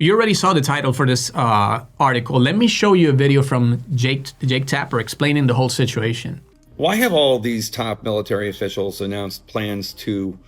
You already saw the title for this article. Let me show you a video from Jake Tapper explaining the whole situation. Why have all these top military officials announced plans to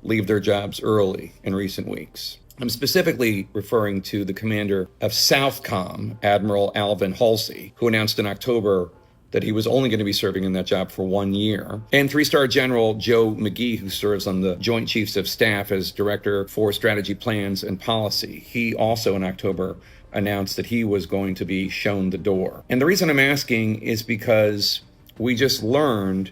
leave their jobs early in recent weeks? I'm specifically referring to the commander of Southcom, Admiral Alvin Halsey, who announced in October that he was only going to be serving in that job for 1 year. And three-star General Joe McGee, who serves on the Joint Chiefs of Staff as Director for Strategy Plans and Policy. He also in October announced that he was going to be shown the door. And the reason I'm asking is because we just learned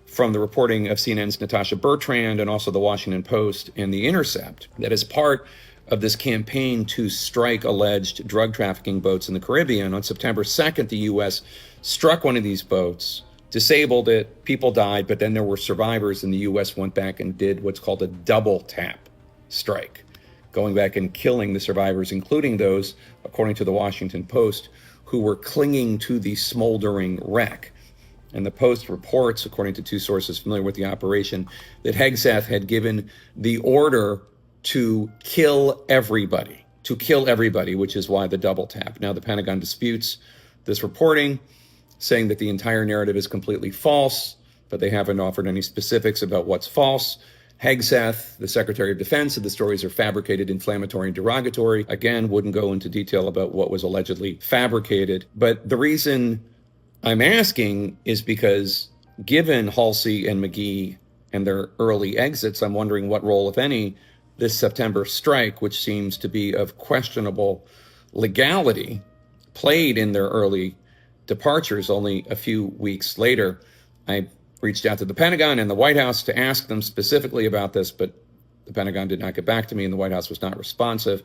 from the reporting of CNN's Natasha Bertrand and also the Washington Post and The Intercept that as part of this campaign to strike alleged drug trafficking boats in the Caribbean, on September 2nd, the U.S. struck one of these boats, disabled it, people died, but then there were survivors, and the U.S. went back and did what's called a double tap strike, going back and killing the survivors, including those, according to the Washington Post, who were clinging to the smoldering wreck. And the Post reports, according to two sources familiar with the operation, that Hegseth had given the order to kill everybody, which is why the double tap. Now, the Pentagon disputes this reporting, saying that the entire narrative is completely false, but they haven't offered any specifics about what's false. Hegseth, the Secretary of Defense, said the stories are fabricated, inflammatory, and derogatory. Again, wouldn't go into detail about what was allegedly fabricated. But the reason I'm asking is because given Halsey and McGee and their early exits, I'm wondering what role, if any, this September strike, which seems to be of questionable legality, played in their early departures. Only a few weeks later, I reached out to the Pentagon and the White House to ask them specifically about this, but the Pentagon did not get back to me and the White House was not responsive.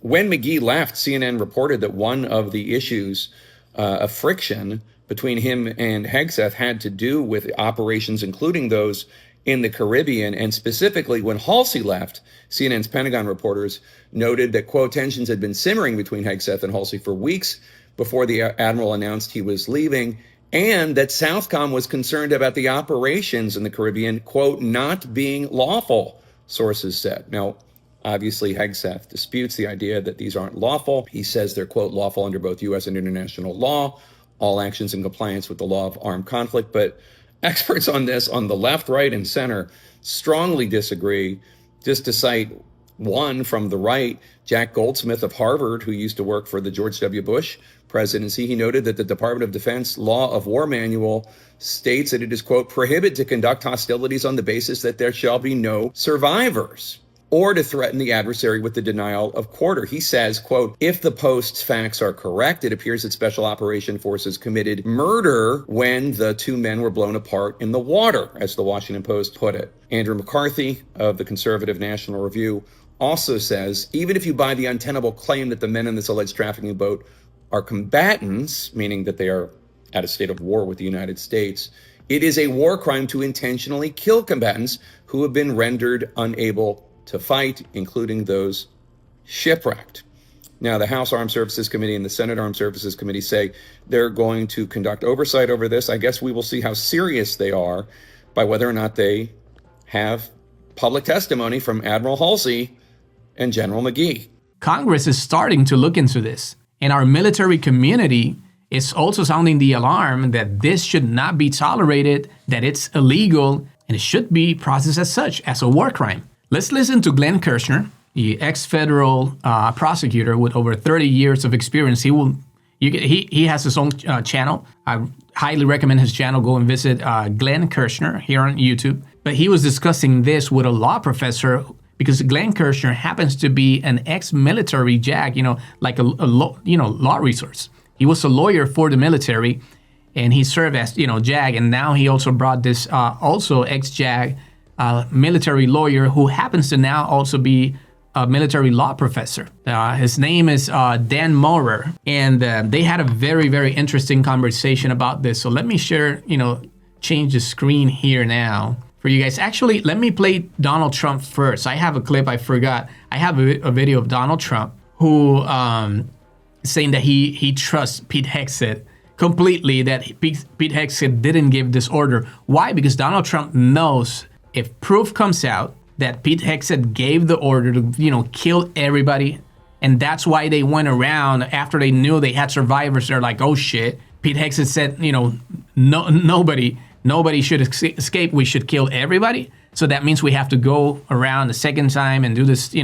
When McGee left, CNN reported that one of the issues of friction between him and Hegseth had to do with operations, including those in the Caribbean. And specifically, when Halsey left, CNN's Pentagon reporters noted that, quote, tensions had been simmering between Hegseth and Halsey for weeks before the admiral announced he was leaving, and that Southcom was concerned about the operations in the Caribbean, quote, not being lawful, sources said. Now, obviously, Hegseth disputes the idea that these aren't lawful. He says they're, quote, lawful under both U.S. and international law, all actions in compliance with the law of armed conflict. But experts on this, on the left, right, and center, strongly disagree. Just to cite one from the right, Jack Goldsmith of Harvard, who used to work for the George W. Bush presidency, he noted that the Department of Defense Law of War Manual states that it is, quote, prohibited to conduct hostilities on the basis that there shall be no survivors, or to threaten the adversary with the denial of quarter. He says, quote, if the Post's facts are correct, it appears that Special Operation Forces committed murder when the two men were blown apart in the water, as the Washington Post put it. Andrew McCarthy of the conservative National Review also says, even if you buy the untenable claim that the men in this alleged trafficking boat are combatants, meaning that they are at a state of war with the United States, it is a war crime to intentionally kill combatants who have been rendered unable to fight, including those shipwrecked. Now, the House Armed Services Committee and the Senate Armed Services Committee say they're going to conduct oversight over this. I guess we will see how serious they are by whether or not they have public testimony from Admiral Halsey and General McGee. Congress is starting to look into this, and our military community is also sounding the alarm that this should not be tolerated, that it's illegal, and it should be processed as such, as a war crime. Let's listen to Glenn Kirshner, the ex-federal prosecutor with over 30 years of experience. He has his own channel. I highly recommend his channel. Go and visit Glenn Kirshner here on YouTube. But he was discussing this with a law professor because Glenn Kirshner happens to be an ex-military JAG, like a law resource. He was a lawyer for the military, and he served as JAG, and now he also brought this also ex-JAG military lawyer who happens to now also be a military law professor. His name is Dan Maurer, and they had a very, very interesting conversation about this. So let me share, change the screen here now for you guys. Actually, let me play Donald Trump first. I have a clip, I forgot. I have a video of Donald Trump who saying that he trusts Pete Hegseth completely, that Pete Hegseth didn't give this order. Why? Because Donald Trump knows if proof comes out that Pete Hegseth gave the order to, kill everybody And that's why they went around after they knew they had survivors. They're like, oh shit. Pete Hegseth said, nobody should escape. We should kill everybody. So that means we have to go around the second time and do this,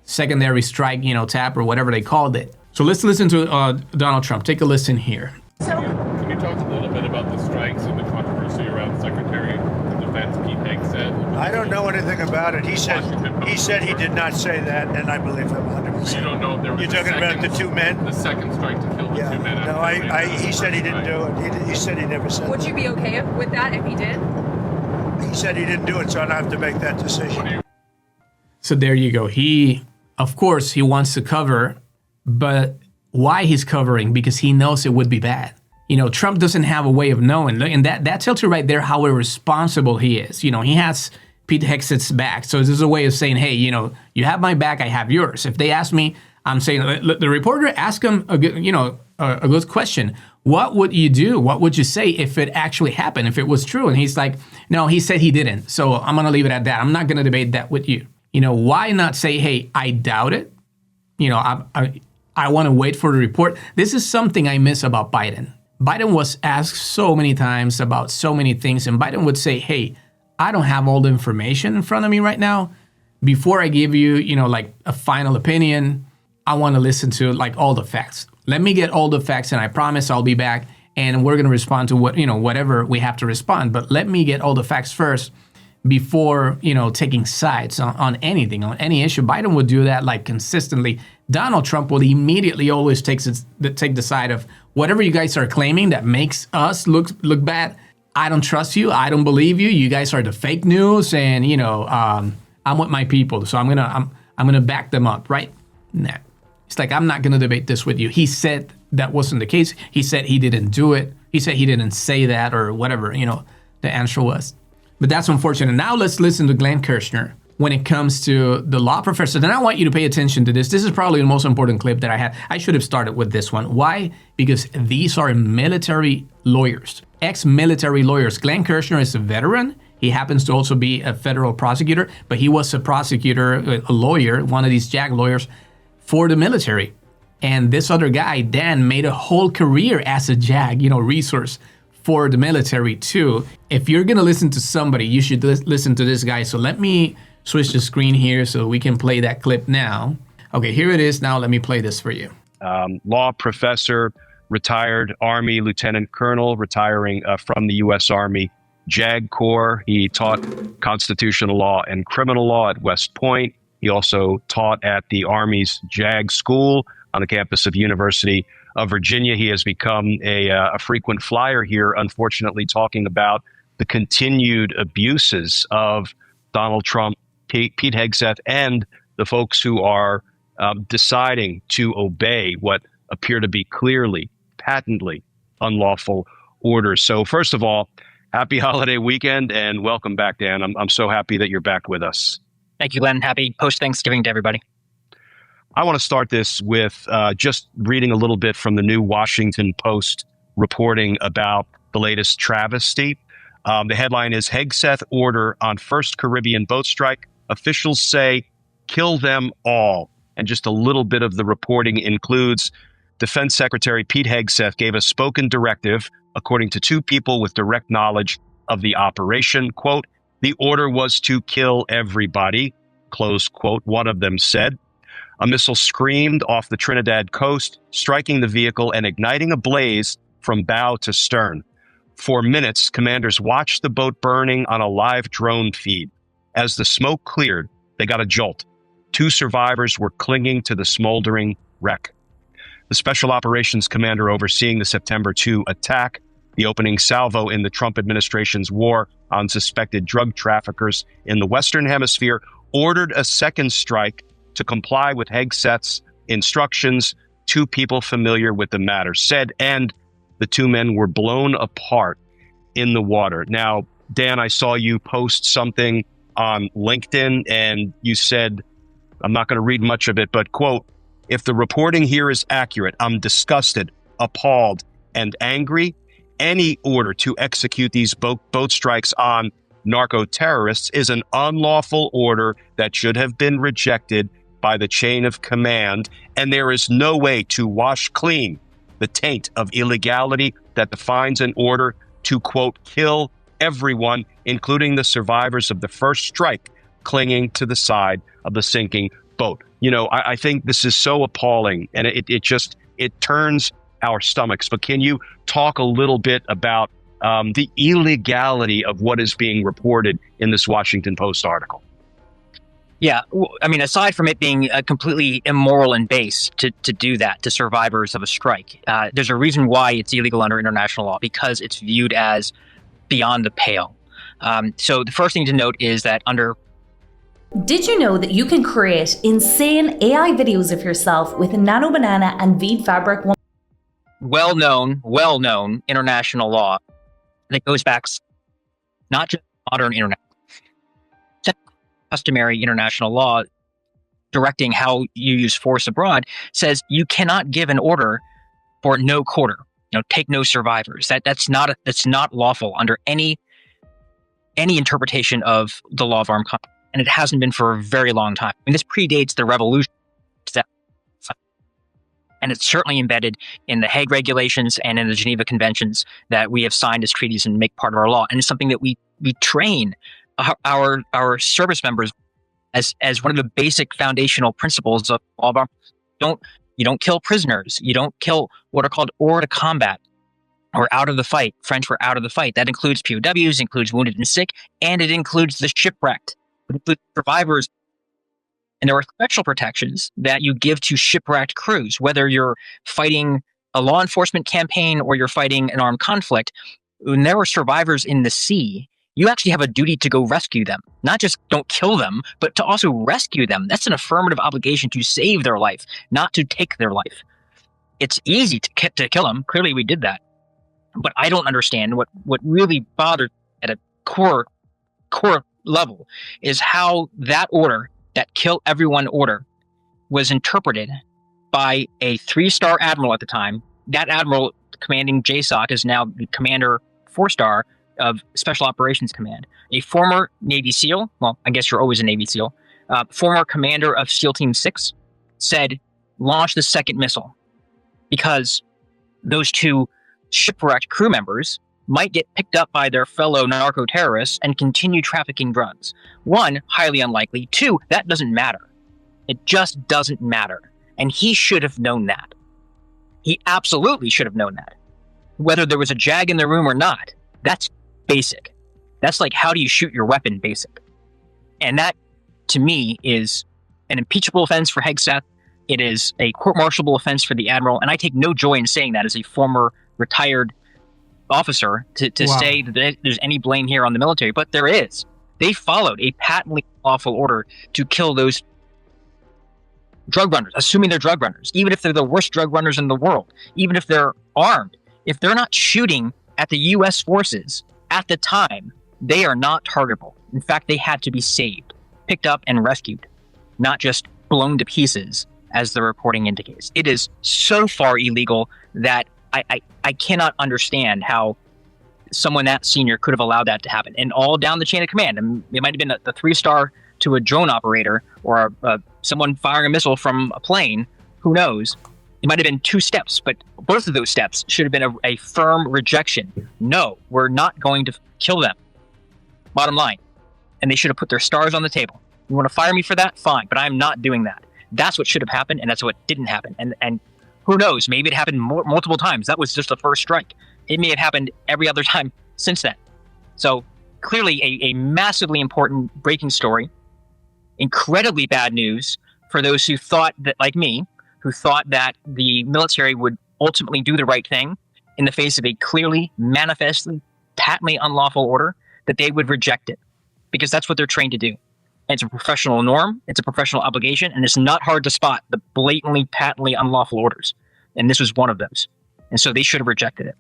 secondary strike, tap or whatever they called it. So let's listen to Donald Trump. Take a listen here. Can you talk a little bit about the strikes and the controversy around Secretary of Defense Pete Hegseth? I don't know anything about it. He said he did not say that, and I believe him 100%. You don't know if there was You're talking about the two men? The second strike to kill the two men. No, he said he didn't do it. He said he never said Would that. you be okay with that if he did? He said he didn't do it, so I don't have to make that decision. So there you go. Of course, he wants to cover, but why he's covering? Because he knows it would be bad. Trump doesn't have a way of knowing. And that tells you right there how irresponsible he is. He has Pete Hegseth's back. So this is a way of saying, hey, you have my back, I have yours. If they ask me, I'm saying, the reporter asked him a good question. What would you do? What would you say if it actually happened, if it was true? And he's like, no, he said he didn't. So I'm going to leave it at that. I'm not going to debate that with you. Why not say, hey, I doubt it. I want to wait for the report. This is something I miss about Biden. Biden was asked so many times about so many things, and Biden would say, hey, I don't have all the information in front of me right now. Before I give you, a final opinion, I want to listen to all the facts. Let me get all the facts, and I promise I'll be back, and we're going to respond to whatever we have to respond. But let me get all the facts first before, taking sides on anything, on any issue. Biden would do that consistently. Donald Trump will immediately always take the side of whatever you guys are claiming that makes us look bad. I don't trust you. I don't believe you. You guys are the fake news, and I'm with my people, so I'm gonna back them up, right? Nah, it's I'm not gonna debate this with you. He said that wasn't the case. He said he didn't do it. He said he didn't say that or whatever. The answer was. But that's unfortunate. Now let's listen to Glenn Kirshner when it comes to the law professor. And I want you to pay attention to this. This is probably the most important clip that I had. I should have started with this one. Why? Because these are military lawyers, ex-military lawyers. Glenn Kirshner is a veteran. He happens to also be a federal prosecutor, but he was a prosecutor, a lawyer, one of these JAG lawyers for the military. And this other guy, Dan, made a whole career as a JAG, resource for the military too. If you're gonna listen to somebody, you should listen to this guy. So let me switch the screen here so we can play that clip now. Okay, here it is. Now let me play this for you. Law professor, retired Army Lieutenant Colonel, retiring from the U.S. Army JAG Corps. He taught constitutional law and criminal law at West Point. He also taught at the Army's JAG School on the campus of the University of Virginia. He has become a frequent flyer here, unfortunately, talking about the continued abuses of Donald Trump, Pete Hegseth, and the folks who are deciding to obey what appear to be clearly, patently unlawful orders. So first of all, happy holiday weekend and welcome back, Dan. I'm so happy that you're back with us. Thank you, Glenn. Happy post-Thanksgiving to everybody. I want to start this with just reading a little bit from the new Washington Post reporting about the latest travesty. The headline is Hegseth order on first Caribbean boat strike. Officials say kill them all. And just a little bit of the reporting includes Defense Secretary Pete Hegseth gave a spoken directive, according to two people with direct knowledge of the operation. Quote, the order was to kill everybody, close quote, one of them said. A missile screamed off the Trinidad coast, striking the vehicle and igniting a blaze from bow to stern. For minutes, commanders watched the boat burning on a live drone feed. As the smoke cleared, they got a jolt. Two survivors were clinging to the smoldering wreck. The Special Operations Commander overseeing the September 2 attack, the opening salvo in the Trump administration's war on suspected drug traffickers in the Western Hemisphere, ordered a second strike to comply with Hegseth's instructions. Two people familiar with the matter said, and the two men were blown apart in the water. Now, Dan, I saw you post something on LinkedIn, and you said, I'm not going to read much of it, but quote, if the reporting here is accurate, I'm disgusted, appalled, and angry. Any order to execute these boat strikes on narco-terrorists is an unlawful order that should have been rejected by the chain of command, and there is no way to wash clean the taint of illegality that defines an order to, quote, kill everyone, including the survivors of the first strike, clinging to the side of the sinking boat. I think this is so appalling, and it turns our stomachs. But can you talk a little bit about the illegality of what is being reported in this Washington Post article? Yeah, I mean, aside from it being completely immoral and base to do that to survivors of a strike, there's a reason why it's illegal under international law, because it's viewed as beyond the pale. So the first thing to note is that under... Did you know that you can create insane AI videos of yourself with Nano Banana and Veed Fabric? Well-known international law that goes back not just modern internet, customary international law directing how you use force abroad says you cannot give an order for no quarter, take no survivors. That's not lawful under any interpretation of the law of armed conflict, and it hasn't been for a very long time. I mean, this predates the revolution, and it's certainly embedded in the Hague regulations and in the Geneva Conventions that we have signed as treaties and make part of our law. And it's something that we train our service members as one of the basic foundational principles of all of our. You don't kill prisoners. You don't kill what are called hors de combat, or out of the fight. French for out of the fight. That includes POWs, includes wounded and sick, and it includes the shipwrecked. It includes survivors. And there are special protections that you give to shipwrecked crews, whether you're fighting a law enforcement campaign or you're fighting an armed conflict. When there are survivors in the sea, you actually have a duty to go rescue them. Not just don't kill them, but to also rescue them. That's an affirmative obligation to save their life, not to take their life. It's easy to kill them. Clearly we did that. But I don't understand what really bothered at a core level is how that order, that kill everyone order, was interpreted by a 3-star admiral at the time. That admiral commanding JSOC is now the commander 4-star of Special Operations Command, a former Navy SEAL. Well, I guess you're always a Navy SEAL. Former commander of SEAL Team 6 said, launch the second missile, because those two shipwrecked crew members might get picked up by their fellow narco-terrorists and continue trafficking drugs. 1, highly unlikely. 2, that doesn't matter. It just doesn't matter. And he should have known that. He absolutely should have known that. Whether there was a JAG in the room or not, that's basic. That's like, how do you shoot your weapon basic? And that, to me, is an impeachable offense for Hegseth. It is a court-martialable offense for the admiral. And I take no joy in saying that as a former retired officer to Wow. say that there's any blame here on the military, but there is. They followed a patently lawful order to kill those drug runners, assuming they're drug runners, even if they're the worst drug runners in the world, even if they're armed. If they're not shooting at the U.S. forces at the time, they are not targetable. In fact, they had to be saved, picked up and rescued, not just blown to pieces, as the reporting indicates. It is so far illegal that I cannot understand how someone that senior could have allowed that to happen. And all down the chain of command. And it might have been the 3-star to a drone operator or someone firing a missile from a plane. Who knows? It might have been 2 steps, but both of those steps should have been a firm rejection. No, we're not going to kill them. Bottom line. And they should have put their stars on the table. You want to fire me for that? Fine, but I'm not doing that. That's what should have happened, and that's what didn't happen. And who knows? Maybe it happened multiple times. That was just the first strike. It may have happened every other time since then. So clearly a massively important breaking story. Incredibly bad news for those who thought that, like me, who thought that the military would ultimately do the right thing in the face of a clearly, manifestly, patently unlawful order, that they would reject it. Because that's what they're trained to do. And it's a professional norm, it's a professional obligation, and it's not hard to spot the blatantly, patently unlawful orders. And this was one of those. And so they should have rejected it.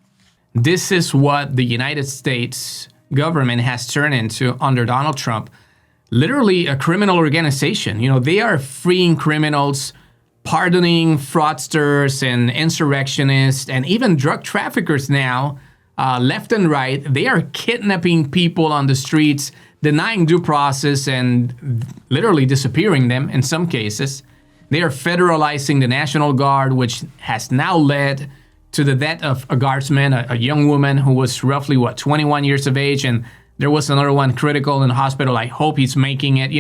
This is what the United States government has turned into under Donald Trump. Literally a criminal organization. You know, they are freeing criminals, pardoning fraudsters and insurrectionists, and even drug traffickers now, left and right. They are kidnapping people on the streets, denying due process, and literally disappearing them in some cases. They are federalizing the National Guard, which has now led to the death of a guardsman, a young woman who was roughly, 21 years of age. And there was another one critical in the hospital. I hope he's making it,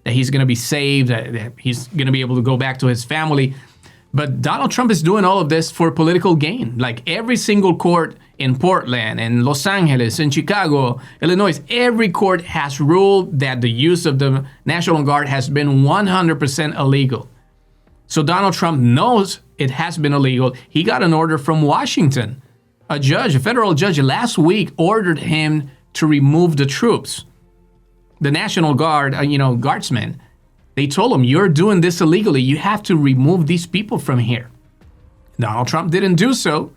that he's going to be saved, that he's going to be able to go back to his family. But Donald Trump is doing all of this for political gain. Like every single court in Portland, in Los Angeles, in Chicago, Illinois, every court has ruled that the use of the National Guard has been 100% illegal. So Donald Trump knows it has been illegal. He got an order from Washington. A federal judge last week ordered him to remove the troops. The National Guard, guardsmen. They told him, you're doing this illegally. You have to remove these people from here. Donald Trump didn't do so.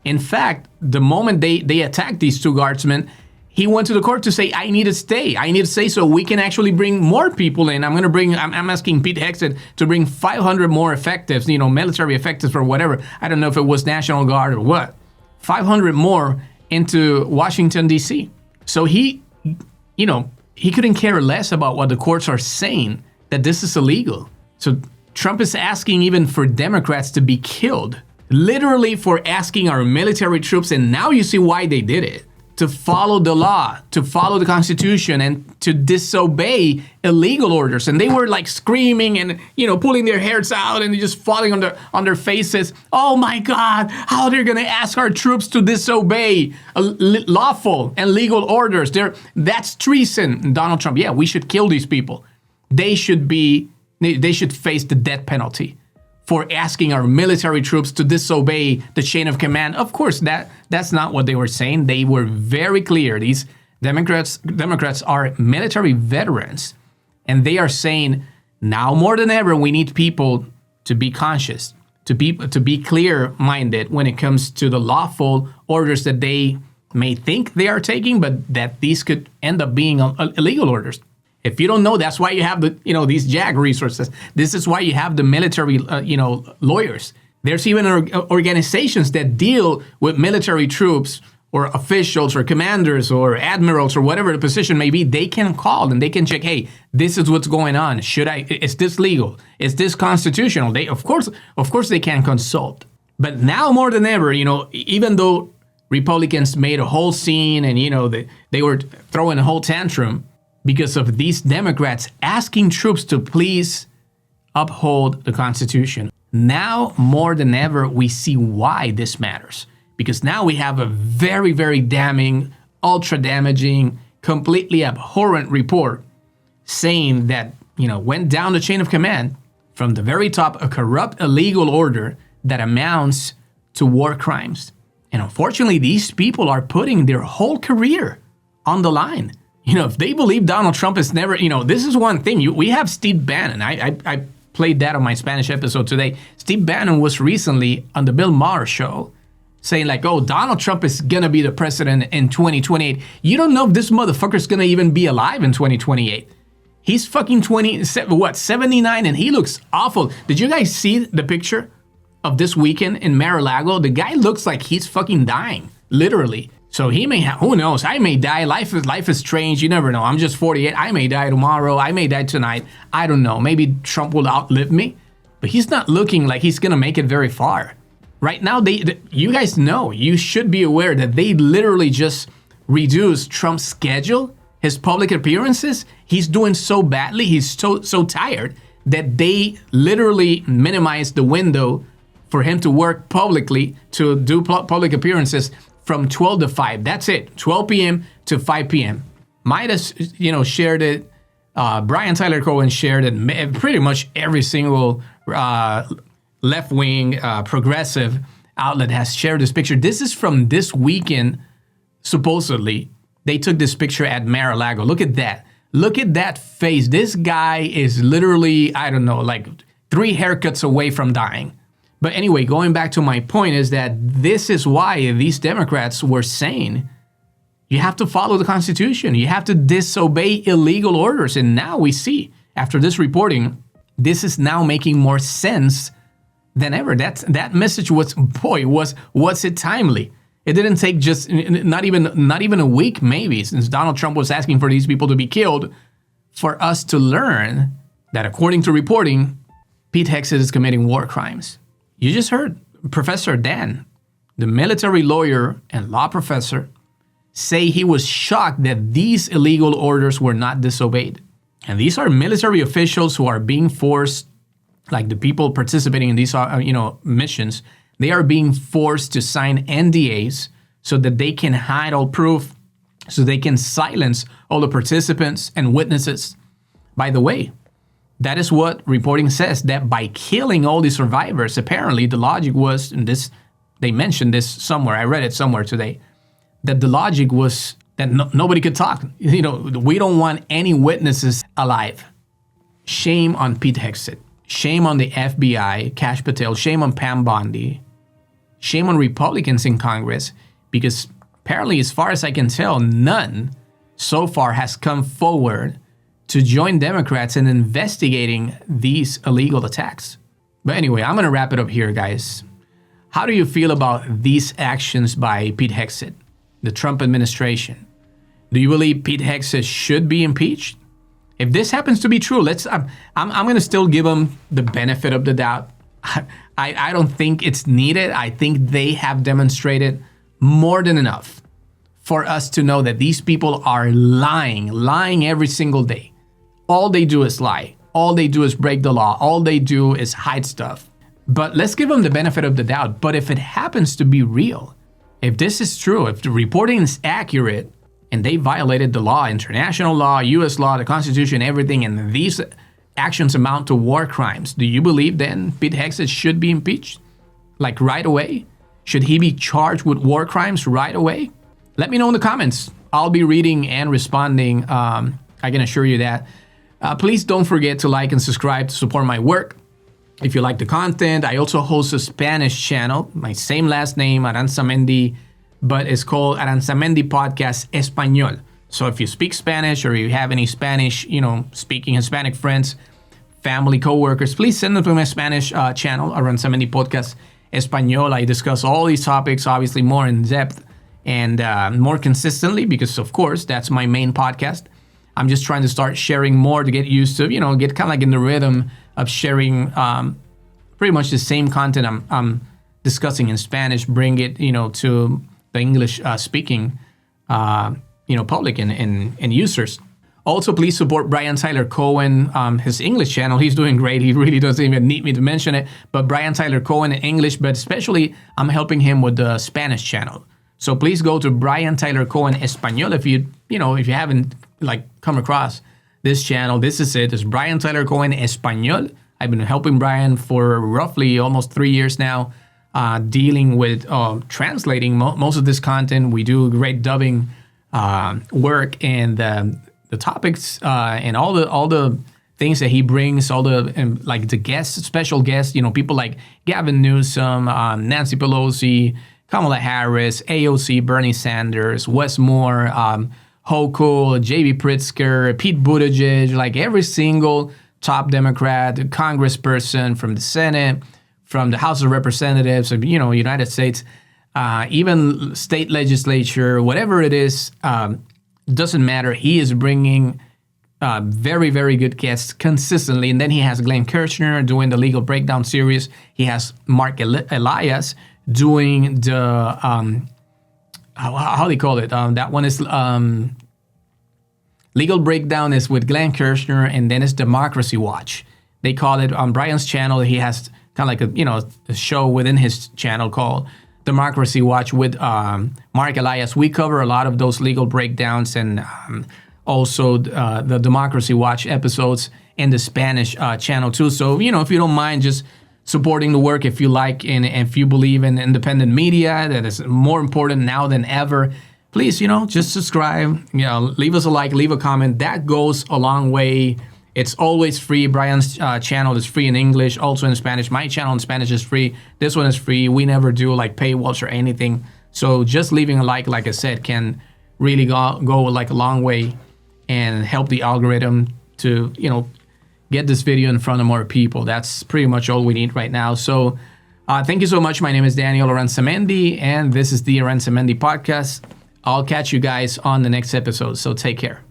In fact, the moment they attacked these two guardsmen, he went to the court to say, I need to stay so we can actually bring more people in. I'm asking Pete Hegseth to bring 500 more effectives, military effectives or whatever. I don't know if it was National Guard or what. 500 more into Washington, D.C. So he couldn't care less about what the courts are saying, that this is illegal. So Trump is asking even for Democrats to be killed, literally for asking our military troops, and now you see why they did it, to follow the law, to follow the Constitution, and to disobey illegal orders. And they were like screaming and, pulling their hairs out and just falling on their faces. Oh my God, how they're going to ask our troops to disobey lawful and legal orders. That's treason. Donald Trump, we should kill these people. They should face the death penalty for asking our military troops to disobey the chain of command. Of course, that's not what they were saying. They were very clear. These Democrats are military veterans, and they are saying now more than ever we need people to be conscious, to be clear-minded when it comes to the lawful orders that they may think they are taking, but that these could end up being illegal orders. If you don't know, that's why you have these JAG resources. This is why you have the military, lawyers. There's even organizations that deal with military troops or officials or commanders or admirals or whatever the position may be. They can call and they can check, hey, this is what's going on. Is this legal? Is this constitutional? Of course they can consult. But now more than ever, even though Republicans made a whole scene and, they were throwing a whole tantrum, because of these Democrats asking troops to please uphold the Constitution. Now, more than ever, we see why this matters. Because now we have a very, very damning, ultra-damaging, completely abhorrent report saying that, went down the chain of command from the very top, a corrupt, illegal order that amounts to war crimes. And unfortunately, these people are putting their whole career on the line. If they believe Donald Trump is never, this is one thing. We have Steve Bannon. I played that on my Spanish episode today. Steve Bannon was recently on the Bill Maher show saying Donald Trump is going to be the president in 2028. You don't know if this motherfucker's going to even be alive in 2028. He's fucking 79, and he looks awful. Did you guys see the picture of this weekend in Mar-a-Lago? The guy looks like he's fucking dying, literally. So he may have, who knows? I may die. Life is strange. You never know. I'm just 48. I may die tomorrow. I may die tonight. I don't know. Maybe Trump will outlive me. But he's not looking like he's going to make it very far. Right now, you guys know, you should be aware that they literally just reduced Trump's schedule, his public appearances. He's doing so badly. He's so tired that they literally minimized the window for him to work publicly, to do public appearances from 12 to 5. That's it. 12 p.m. to 5 p.m. Midas, shared it. Brian Tyler Cohen shared it. Pretty much every single left-wing progressive outlet has shared this picture. This is from this weekend, supposedly. They took this picture at Mar-a-Lago. Look at that. Look at that face. This guy is literally, I don't know, like 3 haircuts away from dying. But anyway, going back to my point is that this is why these Democrats were saying you have to follow the Constitution. You have to disobey illegal orders. And now we see, after this reporting, this is now making more sense than ever. That message was it timely. It didn't take just not even a week maybe since Donald Trump was asking for these people to be killed for us to learn that according to reporting, Pete Hegseth is committing war crimes. You just heard Professor Dan, the military lawyer and law professor, say he was shocked that these illegal orders were not disobeyed. And these are military officials who are being forced, like the people participating in these missions, they are being forced to sign NDAs so that they can hide all proof, so they can silence all the participants and witnesses. By the way, that is what reporting says, that by killing all the survivors, apparently the logic was, and this, they mentioned this somewhere, I read it somewhere today, that the logic was that nobody could talk. We don't want any witnesses alive. Shame on Pete Hegseth. Shame on the FBI, Kash Patel. Shame on Pam Bondi. Shame on Republicans in Congress, because apparently, as far as I can tell, none so far has come forward to join Democrats in investigating these illegal attacks. But anyway, I'm going to wrap it up here, guys. How do you feel about these actions by Pete Hegseth, the Trump administration? Do you believe Pete Hegseth should be impeached? If this happens to be true, I'm going to still give him the benefit of the doubt. I don't think it's needed. I think they have demonstrated more than enough for us to know that these people are lying every single day. All they do is lie. All they do is break the law. All they do is hide stuff. But let's give them the benefit of the doubt. But if it happens to be real, if this is true, if the reporting is accurate, and they violated the law, international law, U.S. law, the Constitution, everything, and these actions amount to war crimes, do you believe then Pete Hegseth should be impeached? Like right away? Should he be charged with war crimes right away? Let me know in the comments. I'll be reading and responding. I can assure you that. Please don't forget to like and subscribe to support my work. If you like the content, I also host a Spanish channel, my same last name, Aranzamendi, but it's called Aranzamendi Podcast Español. So if you speak Spanish or you have any Spanish, speaking Hispanic friends, family, coworkers, please send them to my Spanish channel, Aranzamendi Podcast Español. I discuss all these topics, obviously more in depth and more consistently, because of course, that's my main podcast. I'm just trying to start sharing more to get used to, get kind of like in the rhythm of sharing pretty much the same content I'm discussing in Spanish, bring it, to the English speaking, public and users. Also, please support Brian Tyler Cohen, his English channel. He's doing great. He really doesn't even need me to mention it. But Brian Tyler Cohen in English, but especially I'm helping him with the Spanish channel. So please go to Brian Tyler Cohen Español if you haven't come across this channel. This is it. It's Brian Tyler Cohen Español. I've been helping Brian for roughly almost 3 years now. Dealing with translating most of this content. We do great dubbing work, and the topics and all the things that he brings, all the the guests, special guests, people like Gavin Newsom, Nancy Pelosi, Kamala Harris, AOC, Bernie Sanders, Wes Moore, Hochul, J.B. Pritzker, Pete Buttigieg, every single top Democrat, congressperson from the Senate, from the House of Representatives of, United States, even state legislature, whatever it is, doesn't matter. He is bringing very, very good guests consistently. And then he has Glenn Kirshner doing the Legal Breakdown series. He has Mark Elias doing the, how do you call it? That one is Legal Breakdown is with Glenn Kirshner, and then it's Democracy Watch. They call it on Brian's channel. He has kind of like a show within his channel called Democracy Watch with Mark Elias. We cover a lot of those legal breakdowns and also the Democracy Watch episodes in the Spanish channel too. So, if you don't mind just supporting the work, if you like and if you believe in independent media, that is more important now than ever, please, just subscribe, leave us a like, leave a comment. That goes a long way. It's always free. Brian's channel is free in English, also in Spanish. My channel in Spanish is free. This one is free. We never do paywalls or anything. So just leaving a like I said, can really go a long way and help the algorithm to, get this video in front of more people. That's pretty much all we need right now. So thank you so much. My name is Daniel Aranzamendi, and this is the Aranzamendi Podcast. I'll catch you guys on the next episode. So take care.